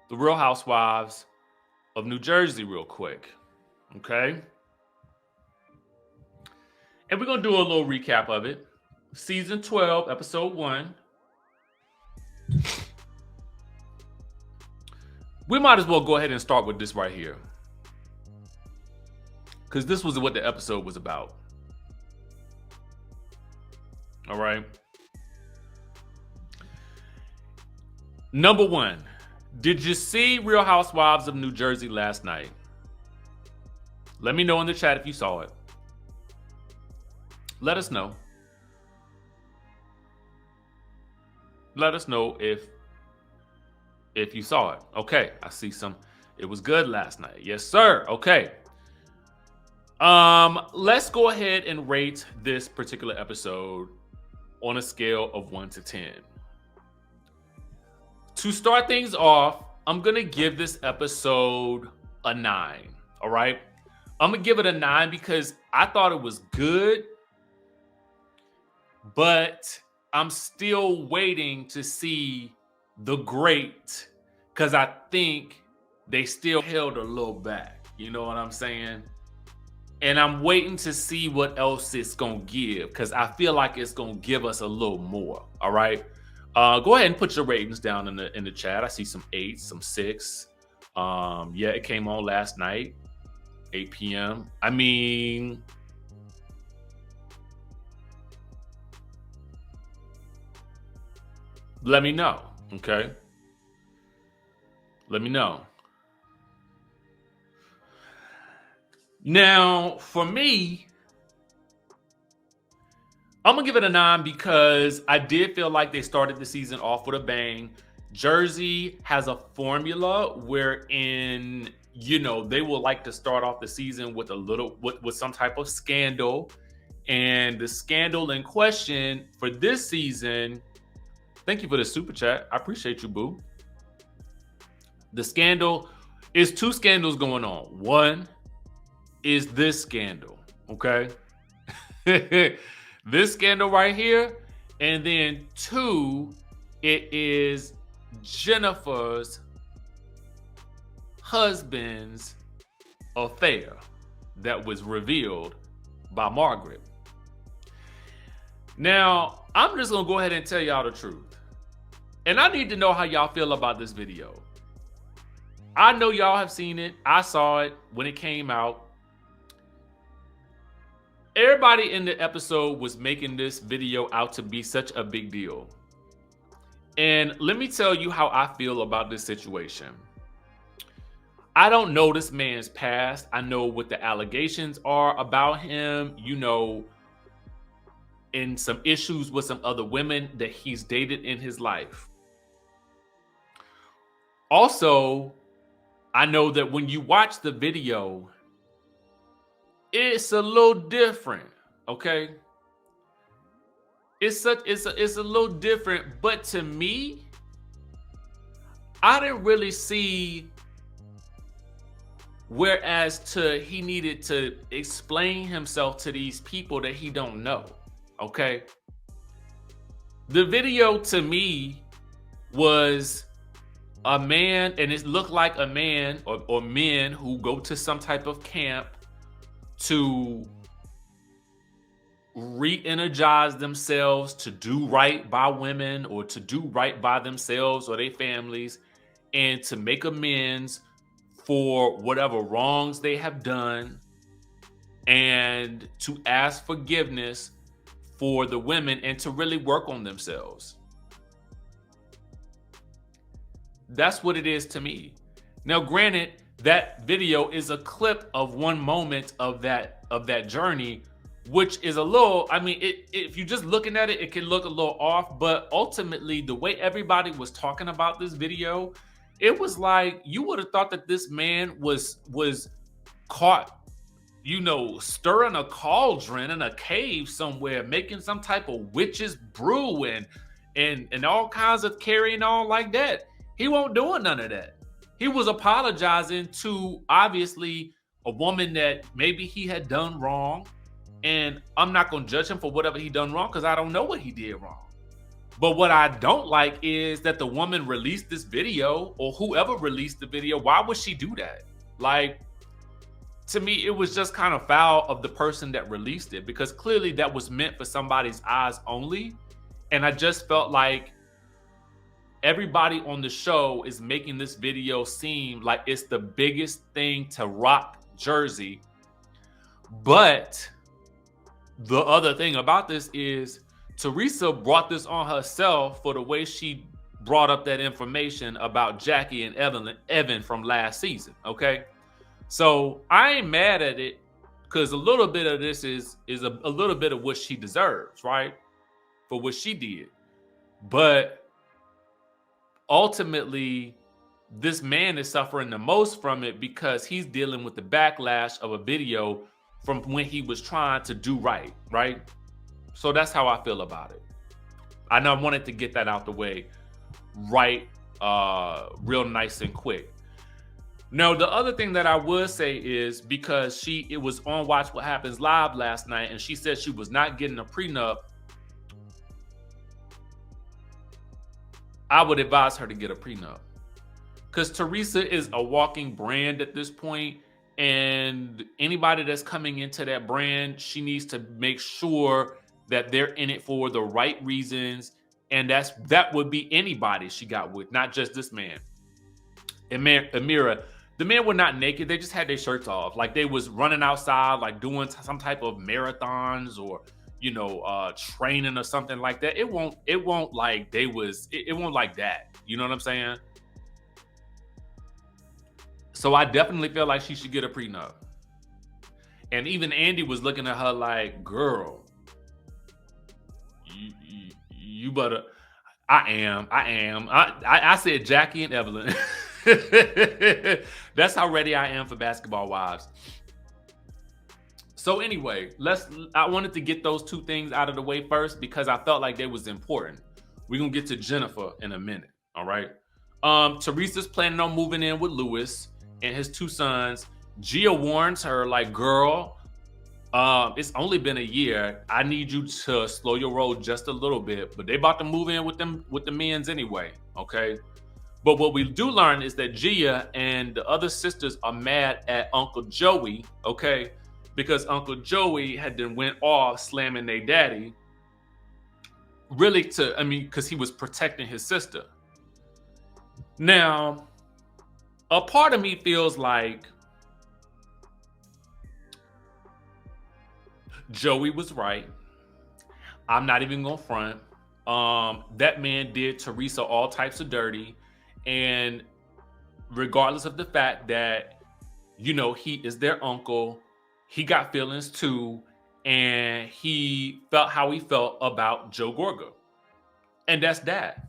the Real Housewives of New Jersey real quick. Okay? And we're going to do a little recap of it. Season 12, episode 1. We might as well go ahead and start with this right here, because this was what the episode was about. All right. Number 1, did you see Real Housewives of New Jersey last night? Let me know in the chat if you saw it. Let us know. Let us know if you saw it. Okay, I see some. It was good last night. Yes, sir. Okay. Let's go ahead and rate this particular episode on a scale of 1 to 10. To start things off, I'm going to give this episode a 9. All right. I'm going to give it a 9 because I thought it was good, but I'm still waiting to see the great, because I think they still held a little back. You know what I'm saying? And I'm waiting to see what else it's going to give, because I feel like it's going to give us a little more. All right. Go ahead and put your ratings down in the chat. I see some 8s, some 6. Yeah, it came on last night, 8 p.m. I mean, let me know. Okay. Let me know. Now, for me, I'm going to give it a 9 because I did feel like they started the season off with a bang. Jersey has a formula wherein, you know, they will like to start off the season with with some type of scandal. And the scandal in question for this season, thank you for the super chat. I appreciate you, boo. The scandal is 2 scandals going on. One is this scandal, okay? This scandal right here. And then 2, it is Jennifer's husband's affair that was revealed by Margaret. Now, I'm just going to go ahead and tell y'all the truth. And I need to know how y'all feel about this video. I know y'all have seen it. I saw it when it came out. Everybody in the episode was making this video out to be such a big deal. And let me tell you how I feel about this situation. I don't know this man's past. I know what the allegations are about him, you know, and some issues with some other women that he's dated in his life. Also, I know that when you watch the video, it's a little different, okay? It's a little different, but to me, I didn't really see whereas he needed to explain himself to these people that he don't know, okay? The video to me was a man, and it looked like a man or men who go to some type of camp to re-energize themselves, to do right by women or to do right by themselves or their families, and to make amends for whatever wrongs they have done, and to ask forgiveness for the women and to really work on themselves. That's what it is to me. Now, granted, that video is a clip of one moment of that journey, which is a little, I mean, if you're just looking at it, it can look a little off, but ultimately the way everybody was talking about this video, it was like you would have thought that this man was caught, you know, stirring a cauldron in a cave somewhere, making some type of witch's brew and all kinds of carrying on like that. He won't doing none of that. He was apologizing to, obviously, a woman that maybe he had done wrong. And I'm not going to judge him for whatever he done wrong because I don't know what he did wrong. But what I don't like is that the woman released this video, or whoever released the video. Why would she do that? Like, to me, it was just kind of foul of the person that released it, because clearly that was meant for somebody's eyes only. And I just felt like everybody on the show is making this video seem like it's the biggest thing to rock Jersey. But the other thing about this is Teresa brought this on herself for the way she brought up that information about Jackie and Evan from last season, okay? So I ain't mad at it, because a little bit of this is a little bit of what she deserves, right? For what she did. But ultimately, this man is suffering the most from it, because he's dealing with the backlash of a video from when he was trying to do right, right? So that's how I feel about it. I know I wanted to get that out the way right, real nice and quick. Now, the other thing that I would say is, because it was on Watch What Happens Live last night, and she said she was not getting a prenup, I would advise her to get a prenup, because Teresa is a walking brand at this point, and anybody that's coming into that brand, she needs to make sure that they're in it for the right reasons, and that would be anybody she got with, not just this man. Amira, the men were not naked; they just had their shirts off, like they was running outside, like doing some type of marathons or, you know, training or something like that. It won't like it won't like that. You know what I'm saying? So I definitely feel like she should get a prenup. And even Andy was looking at her like, girl, you better. I said Jackie and Evelyn. That's how ready I am for Basketball Wives. So anyway, I wanted to get those two things out of the way first, because I felt like they was important. We're gonna get to Jennifer in a minute. All right. Teresa's planning on moving in with Louis and his two sons. Gia warns her, like, girl, it's only been a year. I need you to slow your roll just a little bit. But they about to move in with the men's anyway. Okay. But what we do learn is that Gia and the other sisters are mad at Uncle Joey, okay? Because Uncle Joey had then went off slamming their daddy, really because he was protecting his sister. Now, a part of me feels like Joey was right. I'm not even gonna front. That man did Teresa all types of dirty. And regardless of the fact that, you know, he is their uncle, he got feelings too. And he felt how he felt about Joe Gorga. And that's that.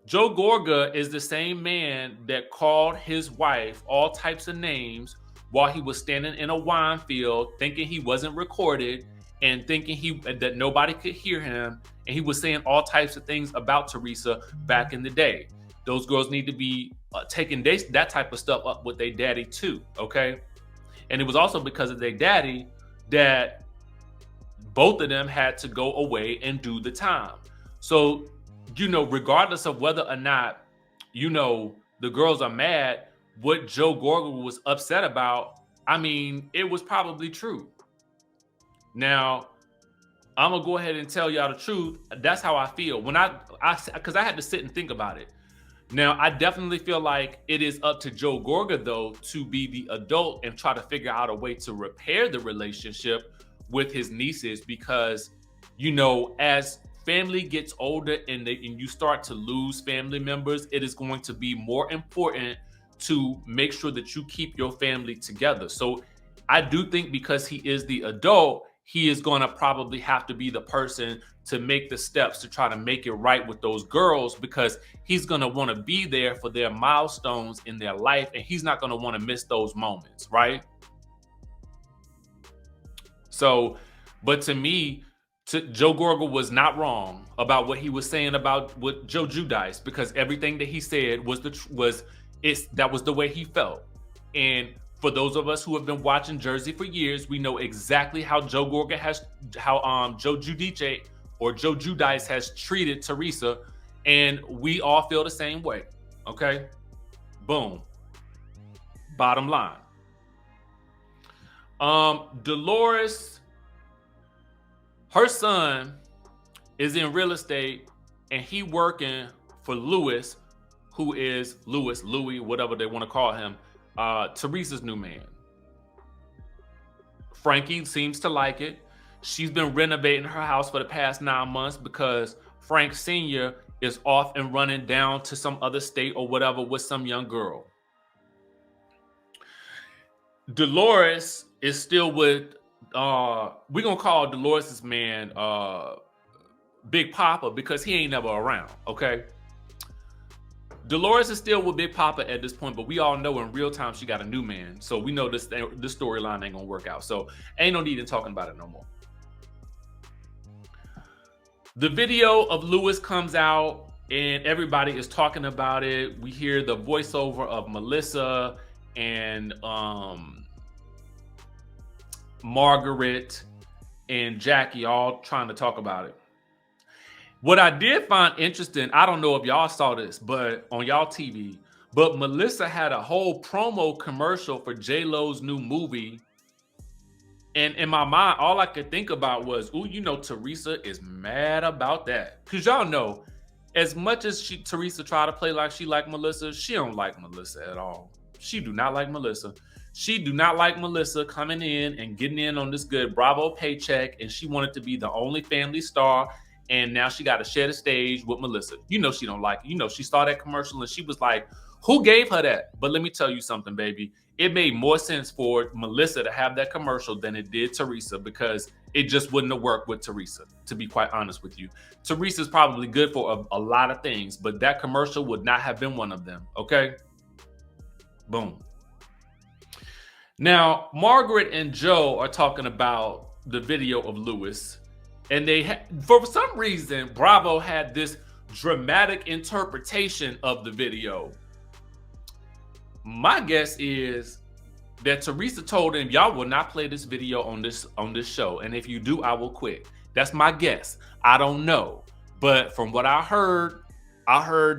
Joe Gorga is the same man that called his wife all types of names while he was standing in a wine field, thinking he wasn't recorded and thinking that nobody could hear him. And he was saying all types of things about Teresa back in the day. Those girls need to be taking that type of stuff up with their daddy too, okay? And it was also because of their daddy that both of them had to go away and do the time. So, you know, regardless of whether or not, you know, the girls are mad, what Joe Gorga was upset about, I mean, it was probably true. Now, I'm gonna go ahead and tell y'all the truth. That's how I feel because I had to sit and think about it. Now, I definitely feel like it is up to Joe Gorga, though, to be the adult and try to figure out a way to repair the relationship with his nieces, because, you know, as family gets older and you start to lose family members, it is going to be more important to make sure that you keep your family together. So I do think, because he is the adult, he is going to probably have to be the person to make the steps to try to make it right with those girls, because he's going to want to be there for their milestones in their life, and he's not going to want to miss those moments, right? So, but to me, Joe Gorga was not wrong about what he was saying about what Joe Giudice, because everything that he said was that was the way he felt. And for those of us who have been watching Jersey for years, we know exactly how Joe Giudice or Joe Giudice has treated Teresa, and we all feel the same way. Okay, boom. Bottom line. Dolores, her son is in real estate, and he working for Louis, who is Louis, whatever they want to call him, Teresa's new man. Frankie seems to like it. She's been renovating her house for the past 9 months because Frank Sr. is off and running down to some other state or whatever with some young girl. Dolores is still with, we're going to call Dolores' man Big Papa because he ain't never around, okay? Dolores is still with Big Papa at this point, but we all know in real time she got a new man. So we know this storyline ain't gonna work out. So ain't no need in talking about it no more. The video of Louis comes out and everybody is talking about it. We hear the voiceover of Melissa and Margaret and Jackie all trying to talk about it. What I did find interesting, I don't know if y'all saw this, but on y'all TV, but Melissa had a whole promo commercial for J-Lo's new movie. And in my mind, all I could think about was, ooh, you know, Teresa is mad about that. Because y'all know, as much as Teresa tried to play like she liked Melissa, she don't like Melissa at all. She do not like Melissa. She do not like Melissa coming in and getting in on this good Bravo paycheck. And she wanted to be the only family star. And now she got to share the stage with Melissa. You know she don't like it. You know she saw that commercial and she was like, who gave her that? But let me tell you something, baby. It made more sense for Melissa to have that commercial than it did Teresa because it just wouldn't have worked with Teresa, to be quite honest with you. Teresa's probably good for a lot of things, but that commercial would not have been one of them, okay? Boom. Now, Margaret and Joe are talking about the video of Louis. And for some reason, Bravo had this dramatic interpretation of the video. My guess is that Teresa told him, y'all will not play this video on this show. And if you do, I will quit. That's my guess. I don't know. But from what I heard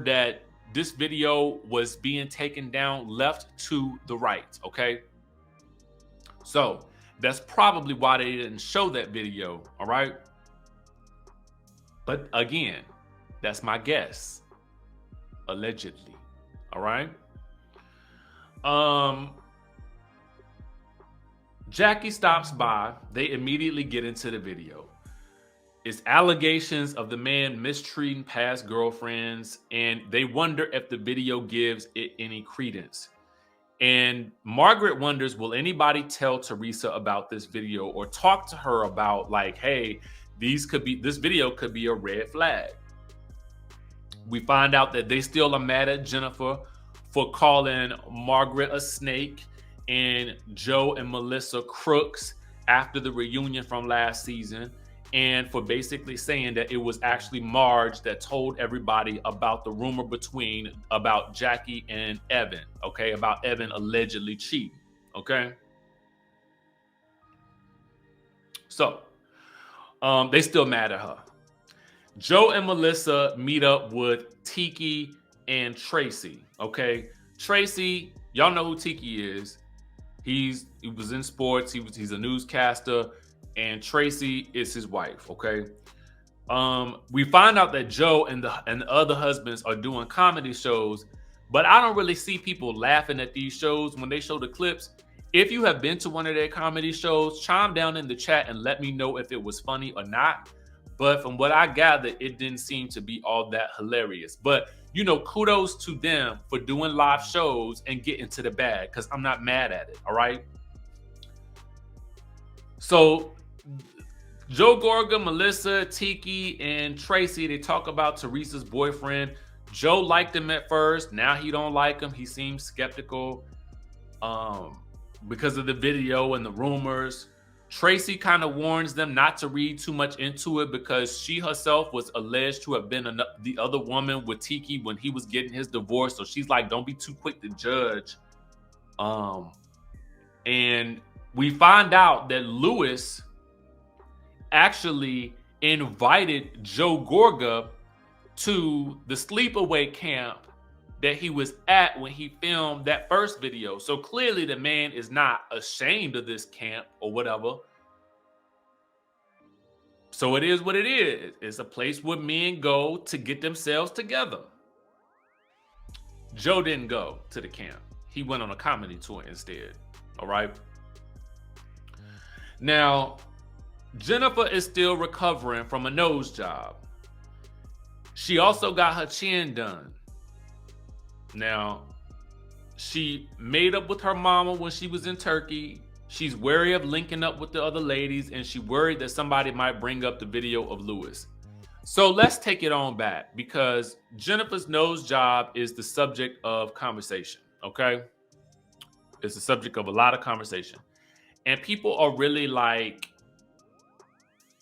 that this video was being taken down left to the right, okay? So that's probably why they didn't show that video, all right? But again, that's my guess. Allegedly. All right. Jackie stops by. They immediately get into the video. It's allegations of the man mistreating past girlfriends, and they wonder if the video gives it any credence. And Margaret wonders, will anybody tell Teresa about this video or talk to her about like, hey, this video could be a red flag. We find out that they still are mad at Jennifer for calling Margaret a snake and Joe and Melissa crooks after the reunion from last season, and for basically saying that it was actually Marge that told everybody about the rumor about Jackie and Evan, okay, about Evan allegedly cheating, okay? So, they still mad at her. Joe and Melissa meet up with Tiki and Tracy, okay? Tracy, y'all know who Tiki is. He was in sports. He's a newscaster, and Tracy is his wife, okay? We find out that Joe and the other husbands are doing comedy shows, but I don't really see people laughing at these shows when they show the clips. If you have been to one of their comedy shows, chime down in the chat and let me know if it was funny or not. But from what I gathered, it didn't seem to be all that hilarious. But, you know, kudos to them for doing live shows and getting to the bag, because I'm not mad at it, all right? So, Joe Gorga, Melissa, Tiki, and Tracy, they talk about Teresa's boyfriend. Joe liked him at first. Now he don't like him. He seems skeptical. Because of the video and the rumors. Tracy kind of warns them not to read too much into it because she herself was alleged to have been the other woman with Tiki when he was getting his divorce. So she's like, don't be too quick to judge. And we find out that Louis actually invited Joe Gorga to the sleepaway camp that he was at when he filmed that first video. So clearly the man is not ashamed of this camp or whatever. So it is what it is. It's a place where men go to get themselves together. Joe didn't go to the camp. He went on a comedy tour instead. All right. Now, Jennifer is still recovering from a nose job. She also got her chin done. Now, she made up with her mama when she was in Turkey. She's wary of linking up with the other ladies, and she worried that somebody might bring up the video of Lewis. So let's take it on back, because Jennifer's nose job is the subject of conversation, okay? It's the subject of a lot of conversation. And people are really like,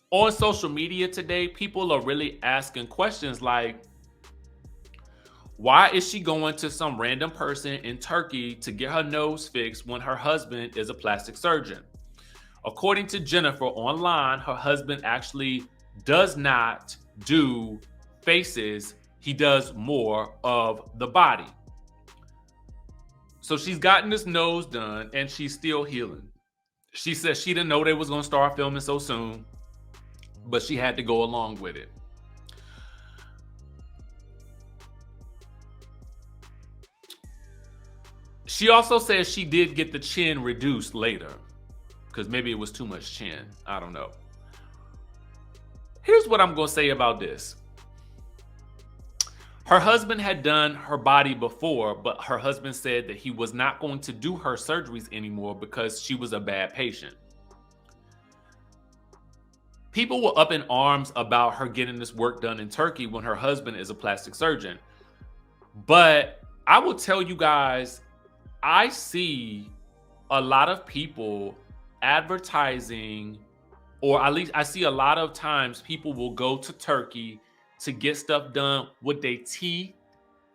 on social media today, people are really asking questions like, why is she going to some random person in Turkey to get her nose fixed when her husband is a plastic surgeon? According to Jennifer online, her husband actually does not do faces. He does more of the body. So she's gotten this nose done and she's still healing. She said she didn't know they was going to start filming so soon, but she had to go along with it. She also says she did get the chin reduced later, because maybe it was too much chin. I don't know. Here's what I'm going to say about this. Her husband had done her body before, but her husband said that he was not going to do her surgeries anymore because she was a bad patient. People were up in arms about her getting this work done in Turkey when her husband is a plastic surgeon. But I will tell you guys, I see a lot of people advertising, or at least I see a lot of times people will go to Turkey to get stuff done with their teeth,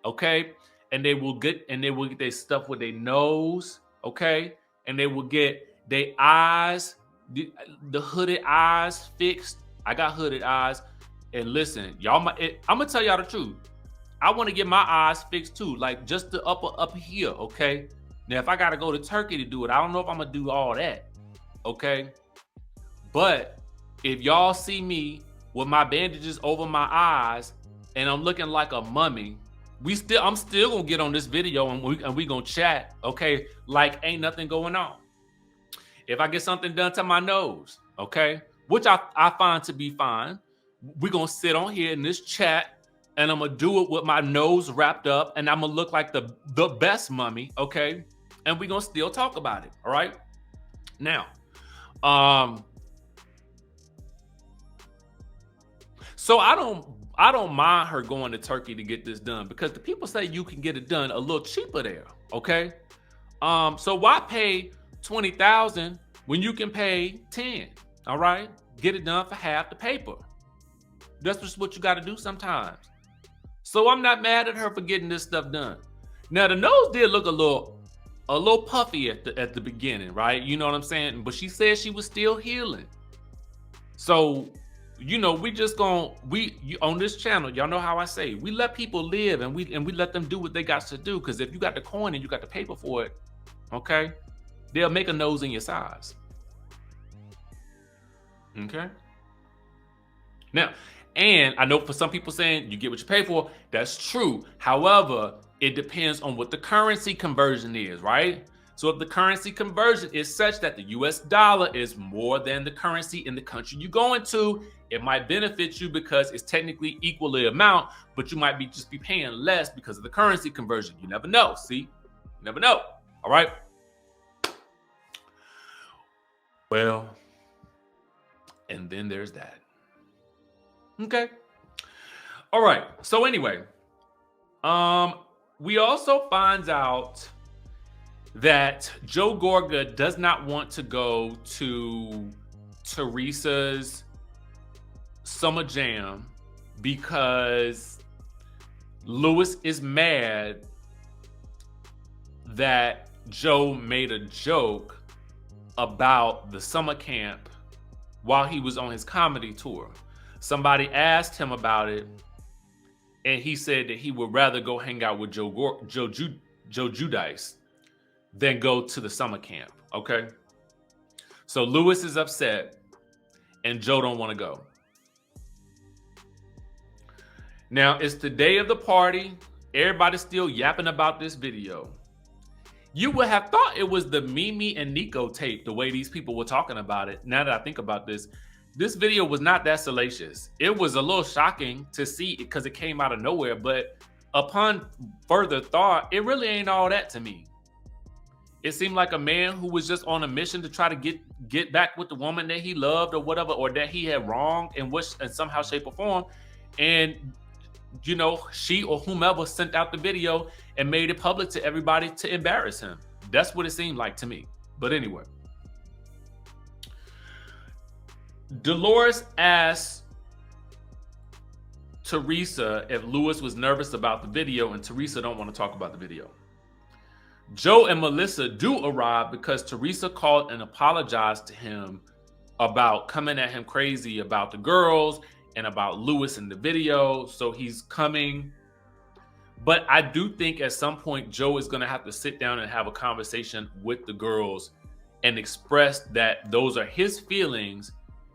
okay? And they will get their stuff with their nose, okay? And they will get their eyes, the hooded eyes fixed. I got hooded eyes. And listen, y'all, I'm gonna tell y'all the truth. I want to get my eyes fixed too, like just the up here, okay? Now, if I gotta go to Turkey to do it, I don't know if I'm gonna do all that, okay? But if y'all see me with my bandages over my eyes and I'm looking like a mummy, I'm still gonna get on this video and we gonna chat, okay? Like ain't nothing going on. If I get something done to my nose, okay, which I find to be fine, we're gonna sit on here in this chat and I'm gonna do it with my nose wrapped up and I'm gonna look like the best mummy, okay? And we're gonna still talk about it, all right? Now, so I don't mind her going to Turkey to get this done, because the people say you can get it done a little cheaper there, okay? So why pay $20,000 when you can pay 10? All right, get it done for half the paper. That's just what you got to do sometimes. So I'm not mad at her for getting this stuff done. Now the nose did look a little puffy at the beginning, right? You know what I'm saying? But she said she was still healing. So, you know, on this channel, y'all know how I say, we let people live and we let them do what they got to do. Because if you got the coin and you got the paper for it, okay, they'll make a nose in your size. Okay. Now, and I know for some people saying you get what you pay for. That's true. However, it depends on what the currency conversion is, right? So if the currency conversion is such that the US dollar is more than the currency in the country you're going to, it might benefit you because it's technically equal the amount, but you might just be paying less because of the currency conversion. You never know. See, you never know. All right. Well, and then there's that. Okay. All right. So anyway, we also find out that Joe Gorga does not want to go to Teresa's Summer Jam because Lewis is mad that Joe made a joke about the summer camp while he was on his comedy tour. somebody asked him about it, and he said that he would rather go hang out with Joe Giudice than go to the summer camp. Okay, so Lewis is upset, and Joe don't want to go. Now it's the day of the party. Everybody's still yapping about this video. You would have thought it was the Mimi and Nico tape, the way these people were talking about it. Now that I think about this video was not that salacious. It was a little shocking to see it because it came out of nowhere, but upon further thought, it really ain't all that to me. It seemed like a man who was just on a mission to try to get back with the woman that he loved or whatever, or that he had wronged in somehow, shape, or form. And you know, she or whomever sent out the video and made it public to everybody to embarrass him. That's what it seemed like to me. But anyway, Dolores asked Teresa if Lewis was nervous about the video, and Teresa don't want to talk about the video. Joe and Melissa do arrive because Teresa called and apologized to him about coming at him crazy about the girls and about Lewis in the video. So he's coming. But I do think at some point Joe is going to have to sit down and have a conversation with the girls and express that those are his feelings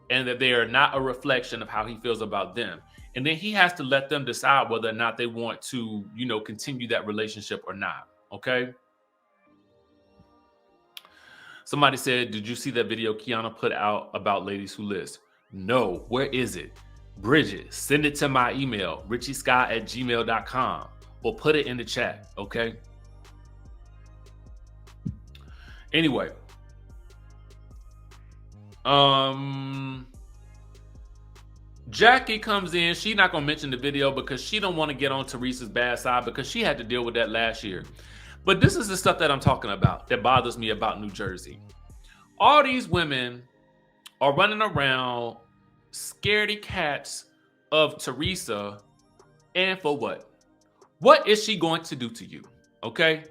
and that they are not a reflection of how he feels about them. And then he has to let them decide whether or not they want to, you know, continue that relationship or not. Okay. Somebody said, did you see that video Kiana put out about ladies who list? No. Where is it? Bridget, send it to my email, RHICHIESkye@gmail.com, or put it in the chat, okay? Anyway. Jackie comes in. She's not going to mention the video because she don't want to get on Teresa's bad side because she had to deal with that last year. But this is the stuff that I'm talking about that bothers me about New Jersey. All these women are running around scaredy cats of Teresa, and for what? What is she going to do to you? Okay?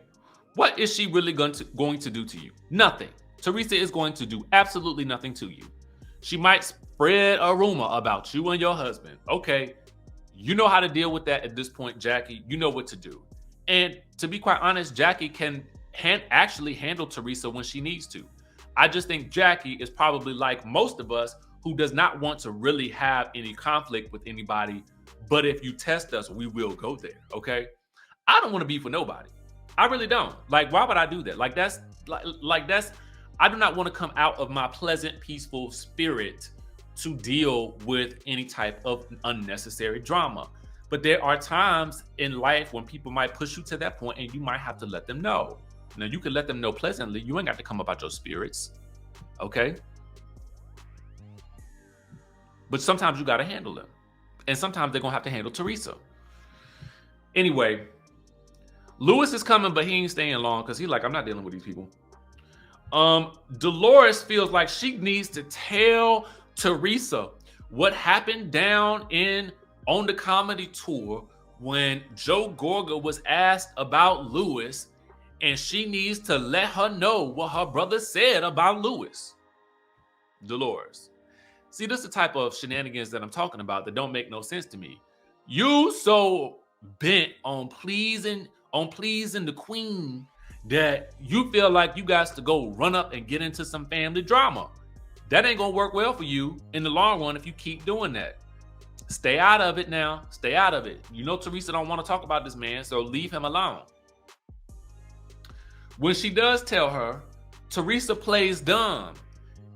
What is she really going to do to you? Nothing. Teresa is going to do absolutely nothing to you. She might spread a rumor about you and your husband. Okay, you know how to deal with that at this point, Jackie. You know what to do. And to be quite honest, Jackie can actually handle Teresa when she needs to. I just think Jackie is probably like most of us, who does not want to really have any conflict with anybody. But if you test us, we will go there, okay? I don't want to beef with nobody. I really don't. Like, why would I do that? Like that's, I do not want to come out of my pleasant, peaceful spirit to deal with any type of unnecessary drama. But there are times in life when people might push you to that point and you might have to let them know. Now, you can let them know pleasantly. You ain't got to come about your spirits, okay? But sometimes you got to handle them. And sometimes they're going to have to handle Teresa. Anyway, Lewis is coming, but he ain't staying long because he's like, I'm not dealing with these people. Dolores feels like she needs to tell Teresa what happened down on the comedy tour when Joe Gorga was asked about Lewis, and she needs to let her know what her brother said about Lewis. Dolores. See, this is the type of shenanigans that I'm talking about that don't make no sense to me. You so bent on pleasing the queen that you feel like you got to go run up and get into some family drama. That ain't gonna work well for you in the long run if you keep doing that. Stay out of it now. Stay out of it. You know Teresa don't want to talk about this man, so leave him alone. When she does tell her, Teresa plays dumb.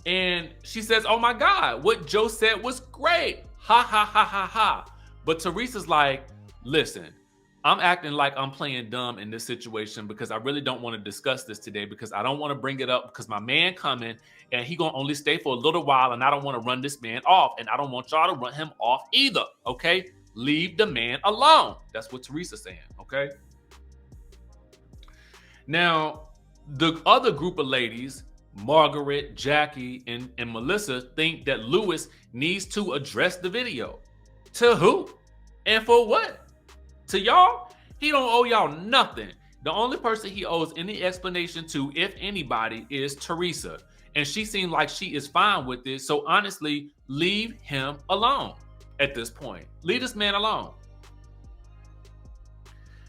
And she says, oh my God, what Joe said was great. Ha, ha, ha, ha, ha. But Teresa's like, listen, I'm acting like I'm playing dumb in this situation because I really don't want to discuss this today because I don't want to bring it up because my man coming and he gonna only stay for a little while and I don't want to run this man off and I don't want y'all to run him off either, okay? Leave the man alone. That's what Teresa's saying, okay? Now, the other group of ladies, Margaret, Jackie, and Melissa, think that Lewis needs to address the video. To who? And for what? To y'all? He don't owe y'all nothing. The only person he owes any explanation to, if anybody, is Teresa. And she seemed like she is fine with this. So honestly, leave him alone. at this point. Leave this man alone.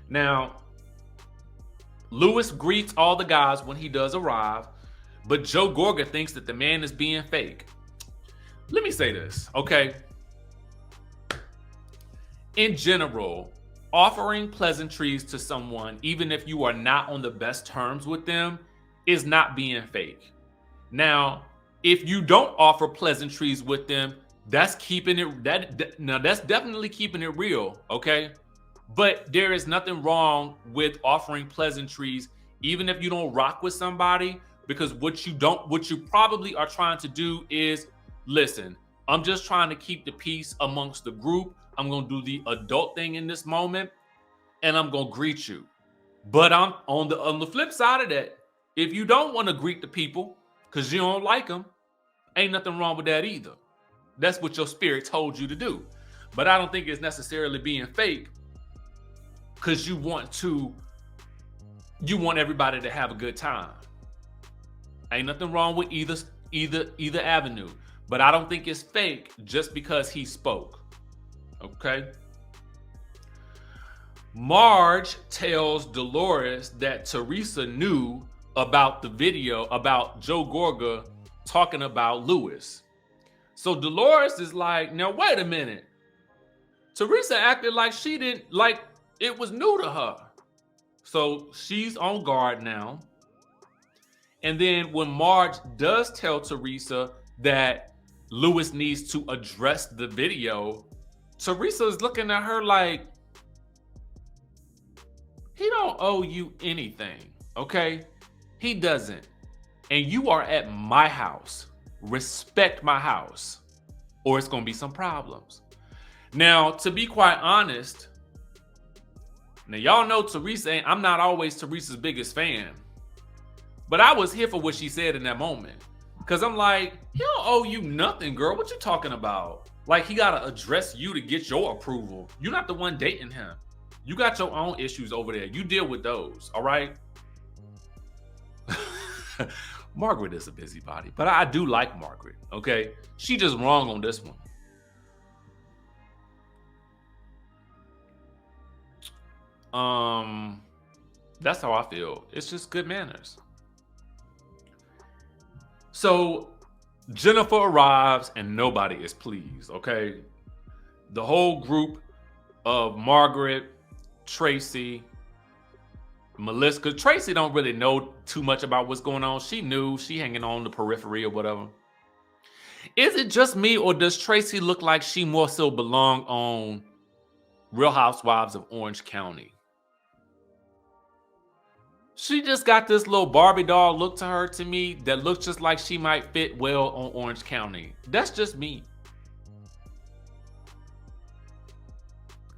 Now, Lewis greets all the guys when he does arrive, but Joe Gorga thinks that the man is being fake. Let me say this, okay? In general, offering pleasantries to someone, even if you are not on the best terms with them, is not being fake. Now, if you don't offer pleasantries with them, that's keeping it, now that's definitely keeping it real, okay? But there is nothing wrong with offering pleasantries, even if you don't rock with somebody, because what you probably are trying to do is, listen, I'm just trying to keep the peace amongst the group. I'm going to do the adult thing in this moment, and I'm going to greet you. But I'm on the flip side of that, if you don't want to greet the people because you don't like them, ain't nothing wrong with that either. That's what your spirit told you to do. But I don't think it's necessarily being fake because you want everybody to have a good time. Ain't nothing wrong with either avenue. But I don't think it's fake just because he spoke. Okay? Marge tells Dolores that Teresa knew about the video about Joe Gorga talking about Lewis. So Dolores is like, now wait a minute. Teresa acted like she didn't, like it was new to her. So she's on guard now. And then when Marge does tell Teresa that Lewis needs to address the video, Teresa is looking at her like, he don't owe you anything, okay? He doesn't. And you are at my house. Respect my house, or it's gonna be some problems. Now, to be quite honest, now y'all know Teresa, I'm not always Teresa's biggest fan, but I was here for what she said in that moment. Because I'm like, he don't owe you nothing, girl. What you talking about? Like, he gotta address you to get your approval. You're not the one dating him. You got your own issues over there. You deal with those, all right? Margaret is a busybody, but I do like Margaret, okay? She just wrong on this one. That's how I feel. It's just good manners. So Jennifer arrives and nobody is pleased, okay? The whole group of Margaret, Tracy, Melissa, because Tracy don't really know too much about what's going on. She knew, she hanging on the periphery or whatever. Is it just me, or does Tracy look like she more so belong on Real Housewives of Orange County? She just got this little Barbie doll look to her, to me, that looks just like she might fit well on Orange County. That's just me.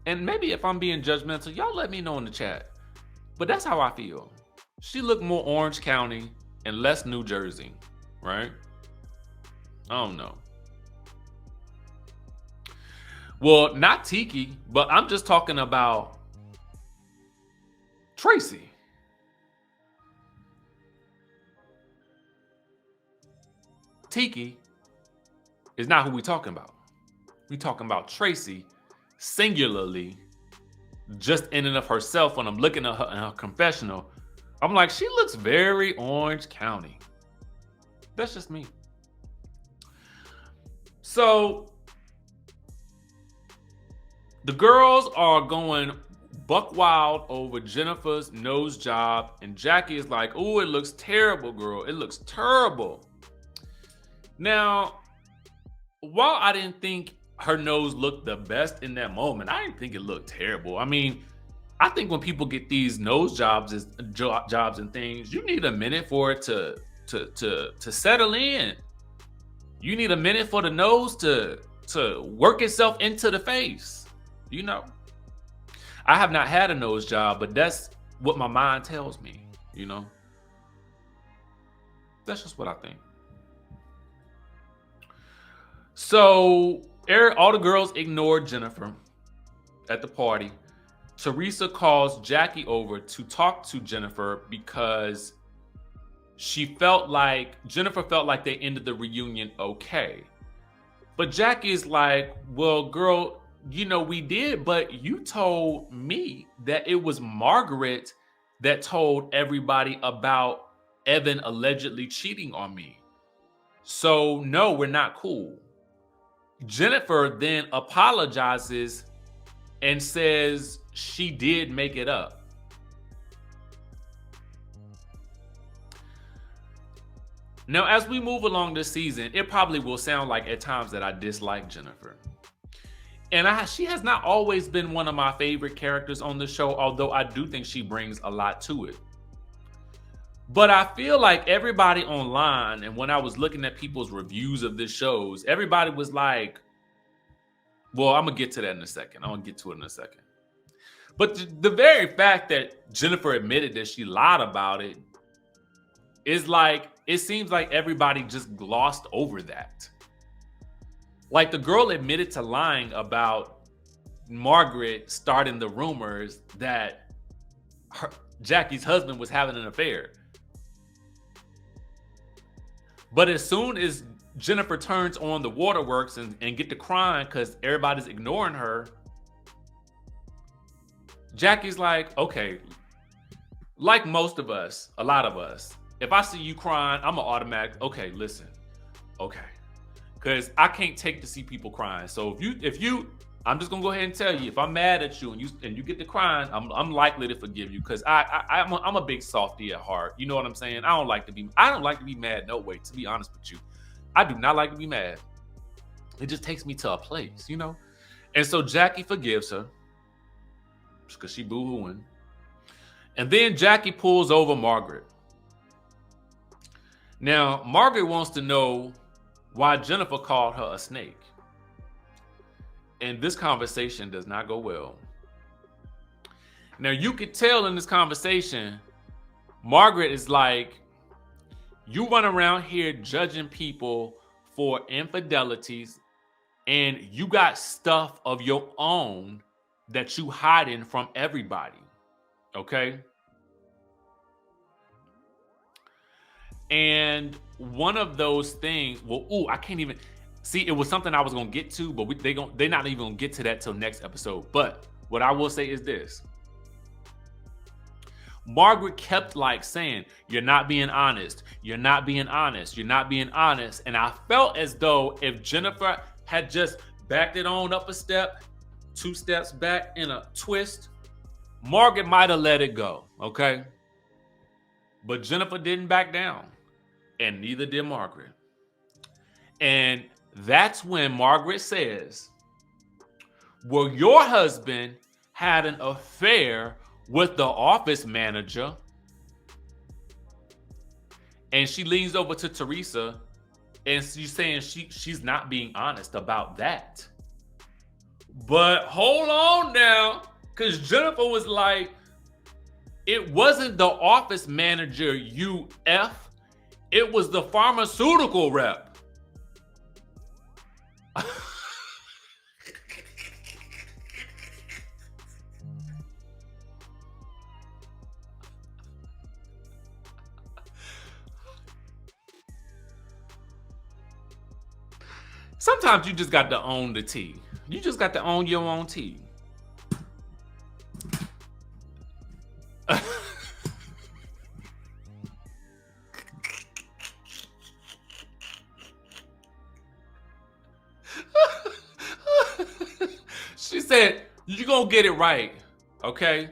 And maybe if I'm being judgmental, y'all let me know in the chat. But that's how I feel. She looked more Orange County and less New Jersey, right? I don't know. Well, not Tiki, but I'm just talking about Tracy. Tiki is not who we talking about. We talking about Tracy singularly, just in and of herself. When I'm looking at her in her confessional, I'm like, she looks very Orange County. That's just me. So the girls are going buck wild over Jennifer's nose job, and Jackie is like, oh, it looks terrible, girl. It looks terrible. Now, while I didn't think her nose looked the best in that moment, I didn't think it looked terrible. I mean, I think when people get these nose jobs and things, you need a minute for it to settle in. You need a minute for the nose to work itself into the face. You know, I have not had a nose job, but that's what my mind tells me, you know. That's just what I think. So all the girls ignored Jennifer at the party. Teresa calls Jackie over to talk to Jennifer because Jennifer felt like they ended the reunion okay. But Jackie's like, well, girl, you know, we did, but you told me that it was Margaret that told everybody about Evan allegedly cheating on me. So no, we're not cool. Jennifer then apologizes and says she did make it up. Now, as we move along this season, it probably will sound like at times that I dislike Jennifer. And she has not always been one of my favorite characters on the show, although I do think she brings a lot to it. But I feel like everybody online, and when I was looking at people's reviews of this shows, everybody was like, well, I'm going to get to that in a second. I'm going to get to it in a second. But the very fact that Jennifer admitted that she lied about it is like, it seems like everybody just glossed over that. Like, the girl admitted to lying about Margaret starting the rumors that Jackie's husband was having an affair. But as soon as Jennifer turns on the waterworks and get to crying because everybody's ignoring her, Jackie's like, okay, like most of us, a lot of us, if I see you crying, I'm an automatic, okay, listen, okay. Because I can't take to see people crying. So if you, I'm just gonna go ahead and tell you, if I'm mad at you and you get to crying, I'm likely to forgive you because I'm a big softy at heart. You know what I'm saying? I don't like to be mad. No way. To be honest with you, I do not like to be mad. It just takes me to a place, you know. And so Jackie forgives her because she boo-hooing. And then Jackie pulls over Margaret. Now, Margaret wants to know why Jennifer called her a snake. And this conversation does not go well. Now, you could tell in this conversation, Margaret is like, you run around here judging people for infidelities, and you got stuff of your own that you hiding from everybody. Okay? And one of those things, I can't even see. It was something I was gonna get to, but they're not even gonna get to that till next episode. But what I will say is this: Margaret kept like saying, "You're not being honest. You're not being honest. You're not being honest." And I felt as though if Jennifer had just backed it on up a step, 2 steps back in a twist, Margaret might have let it go. Okay, but Jennifer didn't back down. And neither did Margaret. And that's when Margaret says, well, your husband had an affair with the office manager. And she leans over to Teresa and she's saying she's not being honest about that. But hold on now, because Jennifer was like, it wasn't the office manager, you F. It was the pharmaceutical rep. Sometimes you just got to own the tea. You just got to own your own tea. She said, you're going to get it right, okay?